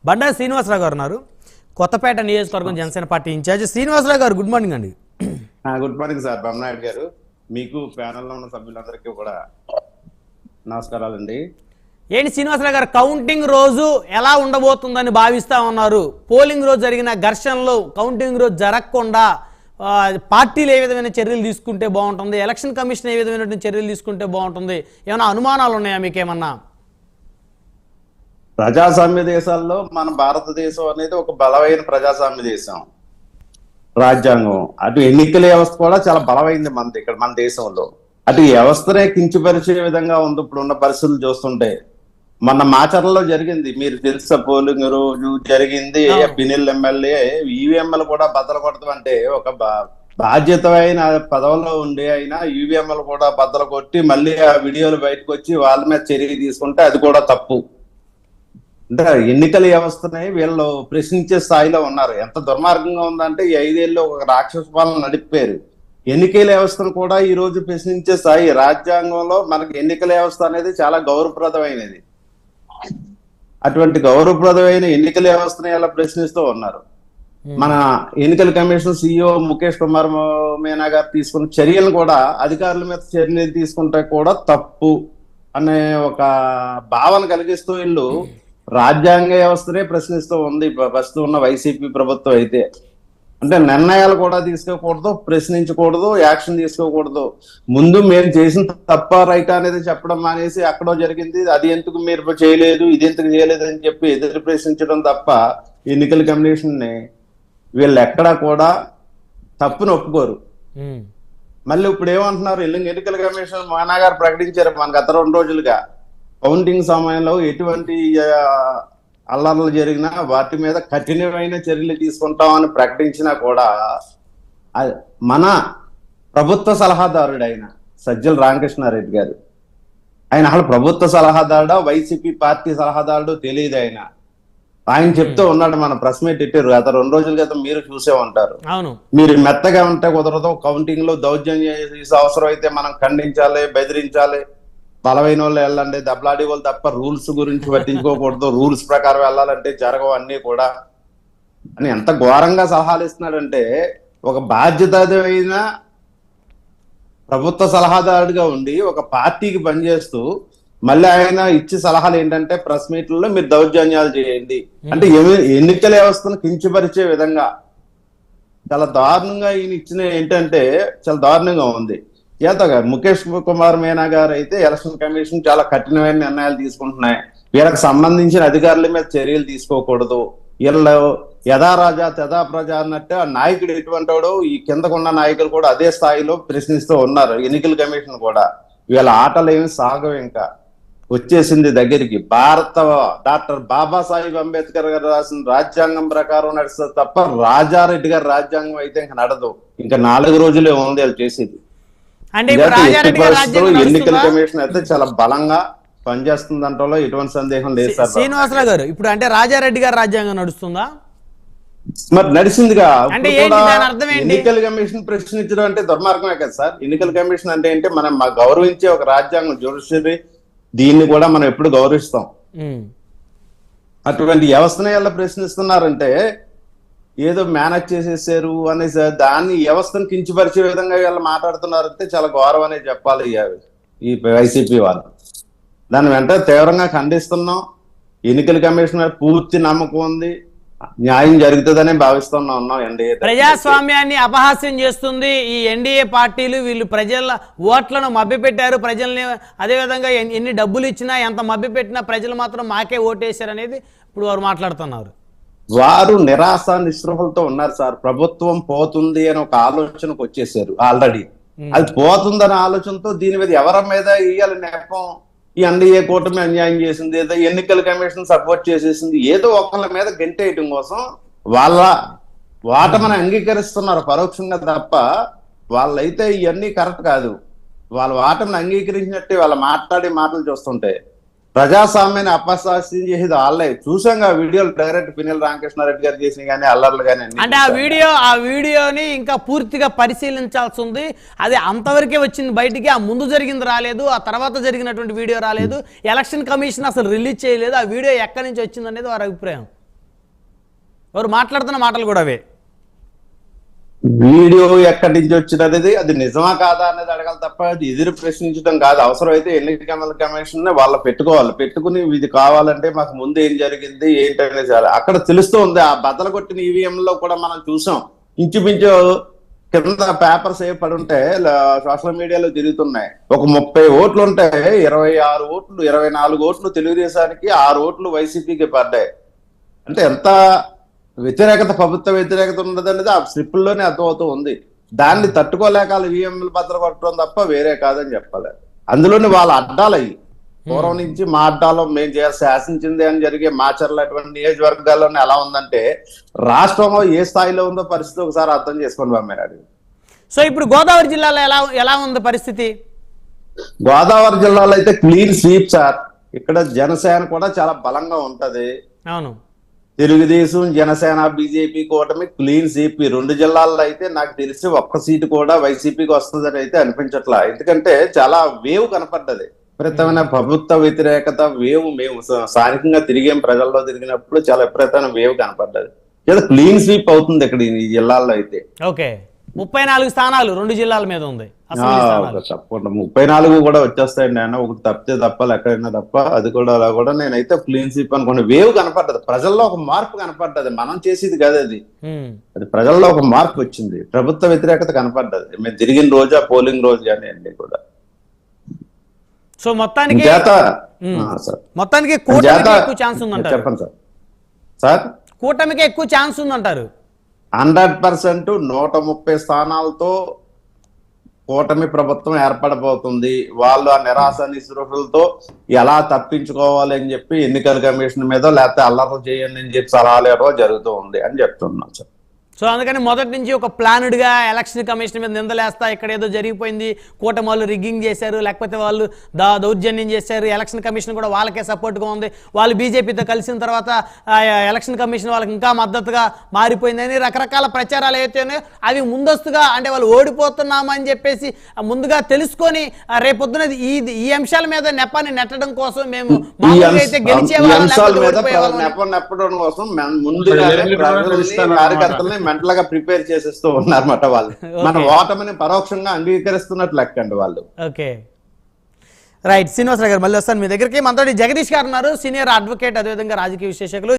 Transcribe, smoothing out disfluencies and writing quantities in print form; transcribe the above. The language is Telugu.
బండారు శ్రీనివాసరావు గారు ఉన్నారు, కొత్తపేట నియోజకవర్గం జనసేన పార్టీ ఇన్ఛార్జ్. శ్రీనివాసరావు గారు గుడ్ మార్నింగ్ అండి. గుడ్ మార్నింగ్ సార్ బొమ్మనాయుడు గారు, మీకు ప్యానెల్లో ఉన్న సభ్యులందరికీ కూడా నమస్కారాలండి. ఏంటి శ్రీనివాసరావు గారు, కౌంటింగ్ రోజు ఎలా ఉండబోతుందని భావిస్తా ఉన్నారు? పోలింగ్ రోజు జరిగిన ఘర్షణలు కౌంటింగ్ రోజు జరగకుండా పార్టీలు ఏ విధమైన చర్యలు తీసుకుంటే బాగుంటుంది, ఎలక్షన్ కమిషన్ ఏ విధమైన చర్యలు తీసుకుంటే బాగుంటుంది, ఏమైనా అనుమానాలు ఉన్నాయా మీకేమన్నా? ప్రజాస్వామ్య దేశాల్లో మన భారతదేశం అనేది ఒక బలమైన ప్రజాస్వామ్య దేశం. రాజ్యాంగం అటు ఎన్నికల వ్యవస్థ కూడా చాలా బలమైంది మనది ఇక్కడ మన దేశంలో. అటు వ్యవస్థనే కించపరిచే విధంగా ఉంది ఇప్పుడు ఉన్న పరిస్థితులు చూస్తుంటే. మొన్న మాచర్లలో జరిగింది, మీరు తెలుసా, పోలింగ్ రోజు జరిగింది. పినిల్ ఎమ్మెల్యే ఈవీఎంలు కూడా బద్దలు కొడతామంటే ఒక బాధ్యతమైన పదవిలో ఉండి అయినా ఈవీఎంలు కూడా బద్దలు కొట్టి మళ్ళీ ఆ వీడియోలు బయటకు వచ్చి వాళ్ళ మీద చర్య తీసుకుంటే అది కూడా తప్పు. అంటే ఎన్నికల వ్యవస్థని వీళ్ళు ప్రశ్నించే స్థాయిలో ఉన్నారు. ఎంత దుర్మార్గంగా ఉందంటే ఈ 5 ఏళ్ళు ఒక రాక్షస పాలన నడిపారు. ఎన్నికల వ్యవస్థను కూడా ఈ రోజు ప్రశ్నించే స్థాయి. రాజ్యాంగంలో మనకి ఎన్నికల వ్యవస్థ అనేది చాలా గౌరవప్రదమైనది. అటువంటి గౌరవప్రదమైన ఎన్నికల వ్యవస్థను ఎలా ప్రశ్నిస్తూ ఉన్నారు. మన ఎన్నికల కమిషన్ CEO ముఖేష్ కుమార్ మీనా గారు తీసుకున్న చర్యలు కూడా అధికారుల మీద చర్యలు తీసుకుంటే కూడా తప్పు అనే ఒక భావన కలిగిస్తూ వీళ్ళు రాజ్యాంగ వ్యవస్థనే ప్రశ్నిస్తూ ఉంది ప్రస్తుతం ఉన్న వైసీపీ ప్రభుత్వం. అయితే అంటే నిర్ణయాలు కూడా తీసుకోకూడదు, ప్రశ్నించకూడదు, యాక్షన్ తీసుకోకూడదు. ముందు మేము చేసిన తప్ప రైట్ అనేది చెప్పడం మానేసి అక్కడో జరిగింది అది ఎందుకు మీరు చేయలేదు, ఇది ఎందుకు చేయలేదు అని చెప్పి ఎదురు ప్రశ్నించడం తప్ప ఎన్నికల కమిషన్ ని వీళ్ళు ఎక్కడా కూడా తప్పును ఒప్పుకోరు. మళ్ళీ ఇప్పుడు ఏమంటున్నారు, ఎన్నికల కమిషన్ మీనా గారు ప్రకటించారు మన గత 2 రోజులుగా కౌంటింగ్ సమయంలో ఎటువంటి అల్లర్లు జరిగినా వాటి మీద కఠినమైన చర్యలు తీసుకుంటామని ప్రకటించినా కూడా మన ప్రభుత్వ సలహాదారుడు ఆయన సజ్జల రామకృష్ణారెడ్డి గారు, ఆయన అసలు ప్రభుత్వ సలహాదారుడా వైసీపీ పార్టీ సలహాదారుడు తెలియదు. ఆయన చెప్తూ ఉన్నాడు, మన ప్రెస్ మీట్ ఇట్టారు గత 2 రోజుల క్రితం, మీరు చూసే ఉంటారు. మీరు మెత్తగా ఉంటే కుదరదు, కౌంటింగ్ లో దౌర్జన్యం చేసే అవసరం అయితే మనం ఖండించాలి, బెదిరించాలి, బలమైన వాళ్ళు వెళ్ళండి, దెబ్బలాడి వాళ్ళు తప్ప రూల్స్ గురించి పట్టించుకోకూడదు, రూల్స్ ప్రకారం వెళ్ళాలంటే జరగవు అన్ని కూడా అని ఎంత ఘోరంగా సలహాలు ఇస్తున్నాడంటే, ఒక బాధ్యతమైన ప్రభుత్వ సలహాదారుడిగా ఉండి ఒక పార్టీకి పనిచేస్తూ మళ్ళీ ఆయన ఇచ్చే సలహాలు ఏంటంటే ప్రెస్ మీట్లలో మీరు దౌర్జన్యాలు చేయండి అంటే ఎన్నికల వ్యవస్థను కించపరిచే విధంగా చాలా దారుణంగా ఈయన ఇచ్చిన ఏంటంటే చాలా దారుణంగా ఉంది. ముఖేష్ కుమార్ మీనా గారు అయితే ఎలక్షన్ కమిషన్ చాలా కఠినమైన నిర్ణయాలు తీసుకుంటున్నాయి, వీళ్ళకి సంబంధించిన అధికారుల మీద చర్యలు తీసుకోకూడదు, వీళ్ళు యథా రాజా తథా ప్రజా అన్నట్టు ఆ నాయకుడు ఎటువంటి వాడు ఈ కిందకున్న నాయకులు కూడా అదే స్థాయిలో ప్రశ్నిస్తూ ఉన్నారు. ఎన్నికల కమిషన్ కూడా వీళ్ళ ఆటలు ఏమి సాగవు, ఇంకా వచ్చేసింది దగ్గరికి. డాక్టర్ బాబాసాహెబ్ అంబేద్కర్ గారు రాసిన రాజ్యాంగం ప్రకారం నడుస్తుంది తప్ప రాజారెడ్డి గారి రాజ్యాంగం అయితే ఇంకా నడదు. ఇంకా 4 రోజులే ఉంది వాళ్ళు చేసేది. ఎన్నికల కమిషన్ అయితే చాలా బలంగా పనిచేస్తుంది అంటలో ఎటువంటి సందేహం లేదు సార్. శ్రీనివాసరావు గారు, ఇప్పుడు అంటే రాజారెడ్డి గారి రాజ్యాంగం నడుస్తుందా? మరి నడిచిందిగా. ఎన్నికల కమిషన్ ప్రశ్నించడం అంటే దుర్మార్గమే కదా సార్. ఎన్నికల కమిషన్ అంటే ఏంటి, మనం గౌరవించే ఒక రాజ్యాంగం, జ్యుడిషియరీ, దీన్ని కూడా మనం ఎప్పుడు గౌరవిస్తాం. అటువంటి వ్యవస్థనే ఎలా ప్రశ్నిస్తున్నారంటే ఏదో మేనేజ్ చేసేసారు అనేసి దాన్ని వ్యవస్థను కించపరిచే విధంగా వీళ్ళు మాట్లాడుతున్నారంటే చాలా ఘోరం అనేది చెప్పాలి ఈ వైసీపీ వాళ్ళు. దాని వెంట తీవ్రంగా ఖండిస్తున్నాం. ఎన్నికల కమిషన్ పూర్తి నమ్మకం ఉంది, న్యాయం జరుగుతుందనే భావిస్తున్నాం. ఎన్డీఏ ప్రజాస్వామ్యాన్ని అపహాస్యం చేస్తుంది ఈ ఎన్డీఏ పార్టీలు. వీళ్ళు ప్రజల ఓట్లను మభ్యపెట్టారు, ప్రజల్ని అదేవిధంగా ఎన్ని డబ్బులు ఇచ్చినా ఎంత మభ్యపెట్టినా ప్రజలు మాత్రం మాకే ఓటేశారు అనేది ఇప్పుడు వారు మాట్లాడుతున్నారు. వారు నిరాశ నిస్పృహలతో ఉన్నారు సార్. ప్రభుత్వం పోతుంది అని ఒక ఆలోచనకు వచ్చేసారు ఆల్రెడీ. అది పోతుందనే ఆలోచనతో దీని మీద ఎవరి మీద ఇయ్యాలి నెపం, ఈ ఎన్డీఏ కూటమి అన్యాయం చేసింది, ఏదో ఎన్నికల కమిషన్ సపోర్ట్ చేసేసింది, ఏదో ఒకళ్ళ మీద గెంటేయటం కోసం వాళ్ళ వాటమని అంగీకరిస్తున్నారు పరోక్షంగా తప్ప వాళ్ళైతే ఇవన్నీ కరెక్ట్ కాదు. వాళ్ళ వాటమని అంగీకరించినట్టే వాళ్ళ మాట్లాడే మాటలు చూస్తుంటే ప్రజాస్వామ్యాన్ని అపహాస్యం చేసేది వాళ్ళే. చూసాం ఆ వీడియోలు డైరెక్ట్ పినిల్ రామకృష్ణారెడ్డి గారు చేసిన కానీ అల్లర్లు కానీ. అంటే ఆ వీడియోని ఇంకా పూర్తిగా పరిశీలించాల్సి ఉంది. అది అంతవరకే వచ్చింది బయటికి, ఆ ముందు జరిగింది రాలేదు, ఆ తర్వాత జరిగినటువంటి వీడియో రాలేదు, ఎలక్షన్ కమిషన్ అసలు రిలీజ్ చేయలేదు. ఆ వీడియో ఎక్కడి నుంచి వచ్చింది అనేది వారి అభిప్రాయం. వారు మాట్లాడుతున్న మాటలు కూడా అవే. వీడియో ఎక్కడి నుంచి వచ్చినది అది నిజమా కాదా అనేది అడగాలి తప్ప అది ఎదురు ప్రశ్నించడం కాదు. అవసరమైతే ఎన్నికల కమిషన్ వాళ్ళ పెట్టుకుని ఇది కావాలంటే మాకు ముందు ఏం జరిగింది ఏంటనేది అక్కడ తెలుస్తూ ఉంది. ఆ బద్దలు కొట్టిన ఈవీఎంలో కూడా మనం చూసాం, ఇంచుమించు కింద పేపర్స్ ఏ పడి ఉంటే సోషల్ మీడియాలో తిరుగుతున్నాయి. ఒక 30 ఓట్లు ఉంటే 26 ఓట్లు 24 ఓట్లు తెలుగుదేశానికి, 6 ఓట్లు వైసీపీకి పడ్డాయి. అంటే ఎంత వ్యతిరేకత, ప్రభుత్వ వ్యతిరేకత ఉన్నదనేది ఆ స్లిప్పుల్లోనే అర్థమవుతూ ఉంది. దాన్ని తట్టుకోలేక ఈవీఎంలు బద్దలు కొట్టడం తప్ప వేరే కాదని చెప్పాలి. అందులోని వాళ్ళ అడ్డాలయ్యి పూర్వం నుంచి మా అడ్డాలో మేము శాసించింది అని జరిగే మాచర్ల అటువంటి నియోజకవర్గాల్లోనే ఎలా ఉందంటే రాష్ట్రంలో ఏ స్థాయిలో ఉందో పరిస్థితి ఒకసారి అర్థం చేసుకోండి బామ్మేనాడు. సో ఇప్పుడు గోదావరి జిల్లాలో ఎలా ఉంది పరిస్థితి? గోదావరి జిల్లాలో అయితే క్లీన్ స్వీప్ సార్. ఇక్కడ జనసేన కూడా చాలా బలంగా ఉంటది. అవును, తెలుగుదేశం, జనసేన, బీజేపీ కూటమి క్లీన్ స్వీప్. ఈ 2 జిల్లాల్లో అయితే నాకు తెలిసి ఒక్క సీటు కూడా వైసీపీకి వస్తుందని అయితే అనిపించట్లా. ఎందుకంటే చాలా వేవ్ కనపడ్డది, విపరీతమైన ప్రభుత్వ వ్యతిరేకత వేవ్. మేము స్థానికంగా ప్రజల్లో తిరిగినప్పుడు చాలా విపరీతమైన వేవ్ కనపడ్డది. ఏదో క్లీన్ స్వీప్ అవుతుంది ఇక్కడ ఈ జిల్లాల్లో అయితే. ఓకే, 34 స్థానాలు 2 జిల్లాల మీద ఉంది. తప్పకుండా 34 కూడా వచ్చేస్తాయండి. ఆయన ఒకటి తప్పితే తప్ప ఎక్కడైనా తప్ప అది కూడా అలా కూడా నేనైతే క్లీన్ స్వీప్ అనుకున్న వేవ్ కనపడ్డది. ప్రజల్లో ఒక మార్పు కనపడ్డది. మనం చేసేది కాదు అది ప్రజల్లో ఒక మార్పు వచ్చింది. ప్రభుత్వ వ్యతిరేకత కనపడ్డది. మేము తిరిగిన రోజా పోలింగ్ రోజు కానీ అన్ని కూడా. సో మొత్తానికి కూటమికి ఎక్కువ ఛాన్స్ ఉందంటారు. చెప్పండి సార్. కూటమికి ఎక్కువ ఛాన్స్ ఉందంటారు. 100% 130 స్థానాలతో కూటమి ప్రభుత్వం ఏర్పడబోతుంది. వాళ్ళు ఆ నిరాశ నిస్పృహలతో ఎలా తప్పించుకోవాలి అని చెప్పి ఎన్నికల కమిషన్ మీద లేకపోతే అల్లర్లు చేయండి అని చెప్పి సలహాలు ఇవ్వడం జరుగుతూ ఉంది అని చెప్తున్నాం సార్. సో అందుకని మొదటి నుంచి ఒక ప్లాన్డ్గా ఎలక్షన్ కమిషన్ మీద నిందలేస్తా, ఇక్కడ ఏదో జరిగిపోయింది, కూటమి వాళ్ళు రిగ్గింగ్ చేశారు, లేకపోతే వాళ్ళు దౌర్జన్యం చేశారు, ఎలక్షన్ కమిషన్ కూడా వాళ్ళకే సపోర్ట్గా ఉంది, వాళ్ళు బీజేపీతో కలిసిన తర్వాత ఎలక్షన్ కమిషన్ వాళ్ళకి ఇంకా మద్దతుగా మారిపోయిందని రకరకాల ప్రచారాలు ఏవైతే ఉన్నాయో అవి ముందస్తుగా, అంటే వాళ్ళు ఓడిపోతున్నామని చెప్పేసి ముందుగా తెలుసుకొని రేపొద్దున ఈ అంశాల మీద నెపాన్ని నెట్టడం కోసం మేము అయితే నెప్పడం కోసం కార్యకర్తల్ని మెంటల్ గా ప్రిపేర్ చేసేస్తూ ఉన్నారన్నమాట వాళ్ళు. మన ఓటమిని పరోక్షంగా అంగీకరిస్తున్నట్లు లెక్కండి వాళ్ళు. Okay, right. శ్రీనివాసరావు గారు మళ్ళీ వస్తాను మీ దగ్గరికి. మనతో జగదీష్ గారు ఉన్నారు, సీనియర్ అడ్వకేట్, అదేవిధంగా రాజకీయ విశ్లేషకులు.